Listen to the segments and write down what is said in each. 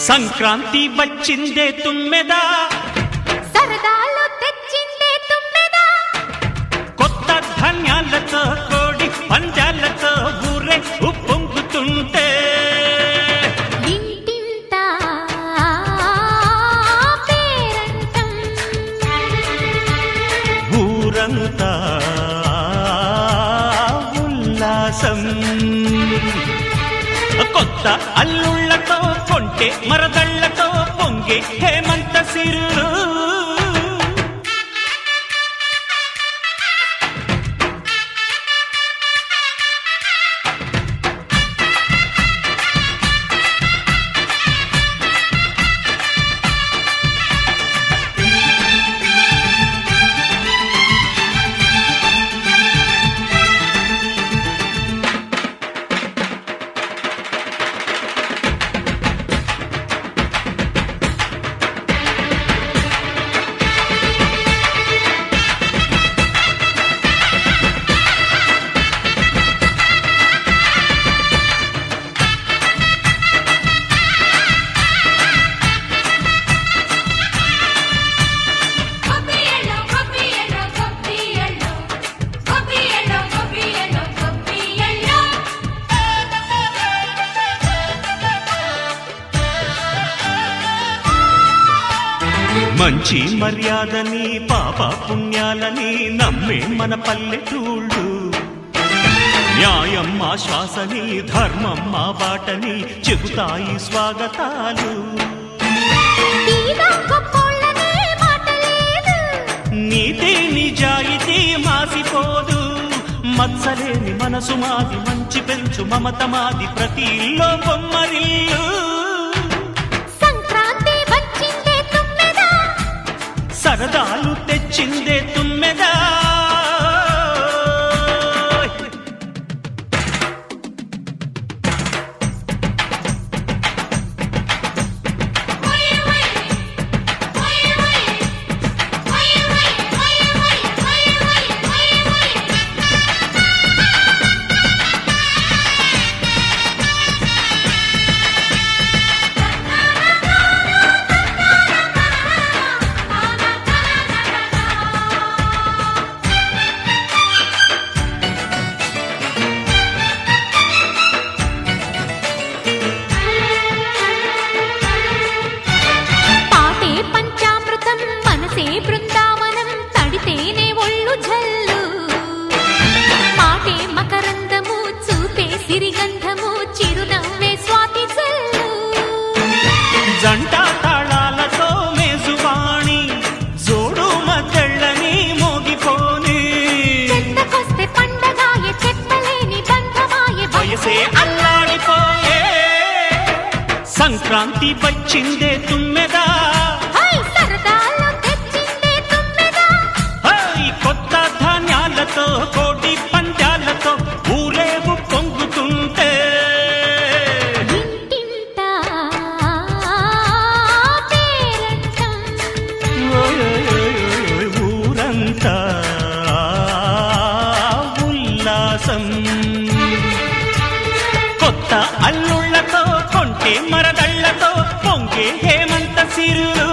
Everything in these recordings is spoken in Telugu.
సంక్రాంతి వచ్చిందే తుమ్మెదా, సరదాలు తెచ్చిందే తుమ్మెదా, కొత్త ధాన్యాలతో కోడి పంజాలతో ఊరే ఉప్పొంగుతుంటే ఇంటింటా పేరంటం, ఊరంతా ఉల్లాసం. కొత్త అల్లుళ్లతో కొంటే మరదళ్లతో పొంగే హేమంత సిరులు. మంచి మర్యాదని పాప పుణ్యాలని నమ్మే మన పల్లెటూళ్ళు, న్యాయం మా శ్వాసని ధర్మం మా బాటని చెబుతాయి స్వాగతాలు. నీతి నిజాయితీ మాసిపోదు, మత్సలేని మనసు మాది, మంచి పెంచు మమత మాది, ప్రతి ఇల్లో బొమ్మరిల్లు. సరదాలు తెచ్చిందే తుమ్మెదా, బృందావనం తడితేనే ఒళ్ళు జల్లు, మాటే మకరందము చూపే సిరిగంధము, చిరునవ్వే స్వాతి జల్లు. జంట తాళాలతో మేజువాణి జోడు మద్దళ్ళని మోగిపోని, చెత్తకొస్తే పండగాయే చెప్పలేని బంధమాయే, వయసే అల్లాడిపోయే. సంక్రాంతి వచ్చిందే తుమ్మెదా, కోటి పంజాలతో ఊరేగు పొంగుతుంటే ఇంటింటా పేరంటం, ఊరంతా ఉల్లాసం. కొత్త అల్లుళ్లతో కొంటే మరదళ్లతో పొంగే హేమంత సిరులు.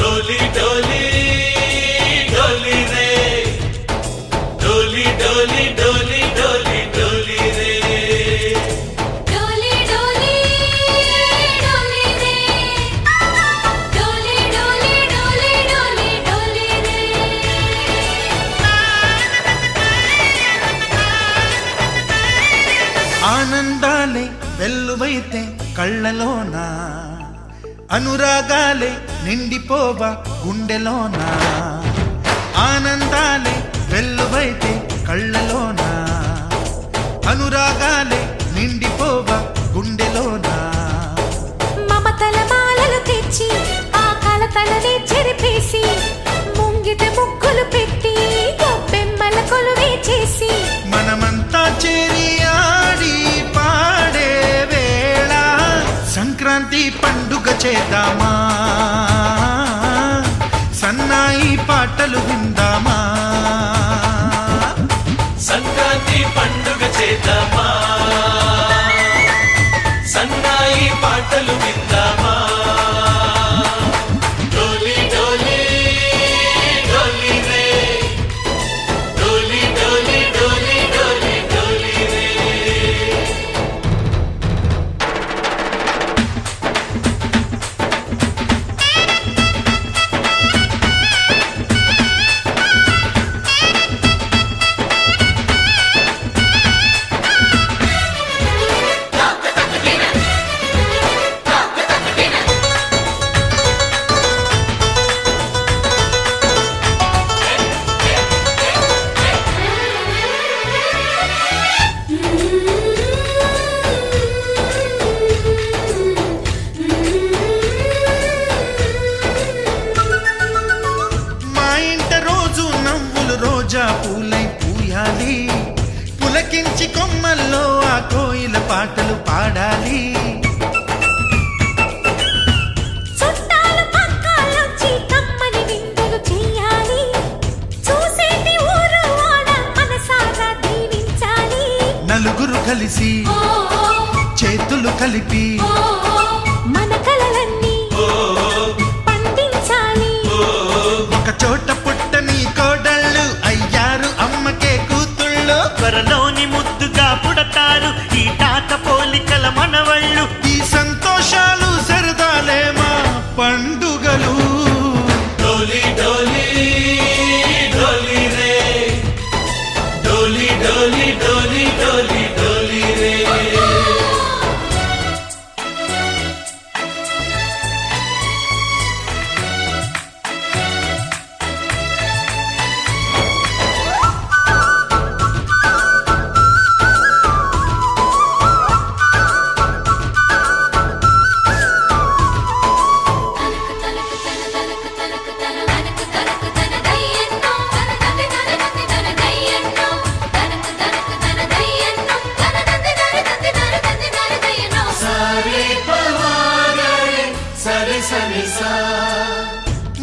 डोली डोली डोली रे, डोली डोली डोली डोली डोली रे, डोली डोली डोली रे, डोली डोली डोली डोली डोली रे. ఆనందాలే వెల్లువైతే కళ్ళలోనా, అనురాగాలే నిండిపోవా గుండెలోనా, ఆనందాలే వెల్లువైతే కళ్ళలోన అనురాగాలే నిండిపోవా గుండెలోనా మమతల మాలలు తెచ్చి ఆ కలతలనే చెరిపేసి ముంగిట ముగ్గులు పెట్టి గొప్పెమ్మల కొలువే చేసి మనమంతా చేరి ఆడి పాడే వేళ సంక్రాంతి పండుగ చేద్దామా సన్నాయి పాటలు విందామా సంక్రాంతి పండుగ చేద్దామా సన్నాయి పాటలు విందామా డోలి డోలి డోలి రే డోలి డోలి డోలి డోలి డోలి రే మా ఇంట రోజు నవ్వులు రోజా పూలై పూయాలి పులకించి కొమ్మల్లో ఆ కోయిల పాటలు పాడాలి చుట్టాలు పక్కాలొచ్చి కమ్మని విందులు చెయ్యాలి చూసేటి ఊరు వాడ మనసారా దీవించాలి నలుగురు కలిసి చేతులు కలిపి మన కలలన్నీ పండించాలి ఒక చోట పుట్టని కోడళ్ళు అయ్యారు అమ్మకే కూతుళ్ళు త్వరలోని ముద్దుగా పుడతారు ఈ తాత పోలికల మనవళ్ళు ఈ సంతోషాలు సరదాలే మా పండుగలు డోలి డోలి డోలి రే డోలి డోలి డోలి డోలి డోలి రే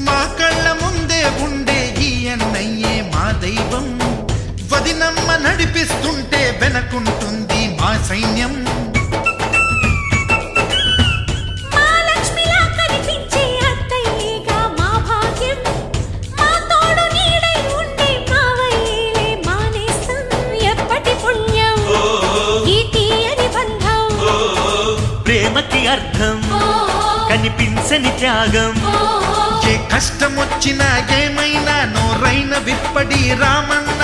మా కళ్ళ ముందే ఉండే ఈ అన్నయ్యే మా దైవం వదినమ్మ నడిపిస్తుంటే వెనకుంటుంది మా సైన్యం మా లక్ష్మిలా కనిపించే అత్తయ్యేగా మా భాగ్యం మా తోడు నీడై ఉండే మావయ్యేలే మానేసం ఎప్పటి పుణ్యం ఈ తీయని బంధం ప్రేమకి అర్థం కనిపించని త్యాగం ఏ కష్టం వచ్చినా ఏమైనా నోరైన విప్పడి రామన్న